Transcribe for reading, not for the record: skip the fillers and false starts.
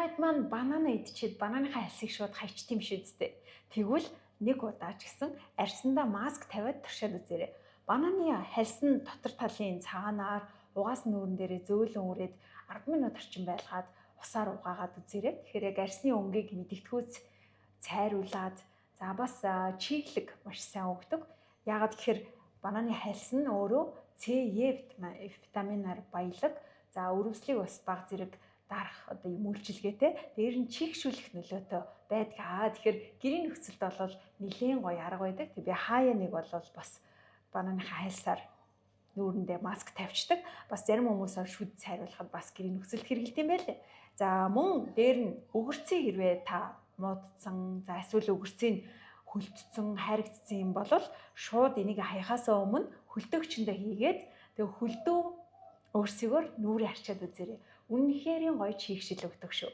Найд маань банана идчихэд бананыхаа хальсыг шууд хайчт юм шүү дээ. Тэгвэл нэг удаа ч гэсэн арьсандаа маск тавиад туршаад үзээрэй. Бананы хальс нь дотор талын цаанаар угаас нүүрэн дээрээ зөөлөн үрээд 10 минут орчим байлгаад усаар угаагаад үзээрэй. Тэгэхээр яг арьсны өнгийг мэдэгдэхүйц цайруулад за бас чиглэг маш сайн өгдөг. Яагаад гэхээр бананы хальс нь өөрөө С, Е витаминаар баялаг. За өрөвслийг бас баг зэрэг дарах одоо юм үйлчилгээтэй. Дээр нь чигшүүлэх нөлөөтэй байдаг. Тэгэхээр гэрийн нөхцөлд бол нэлээд гоё арга байдаг. Тэг би хаяа нэг бол бас бананыхаа хальсаар нүүрэндээ маск тавьчихдаг. Бас зарим хүмүүс шүд цайруулахад бас гэрийн нөхцөлд хэрэгэлт юм байлээ. За мөн дээр нь өгөрцөө хэрвээ та муудсан, за эсвэл өгөрцөө хөлдсөн, хайрагдсан юм бол шууд энийг хаяхаасаа өмнө хөлдөгчөндөө хийгээд тэг хөлдөө өөрсгөөр нүрээ арчаад үзээрэй. Үнэхээр гоё чигшил өгдөг шүү.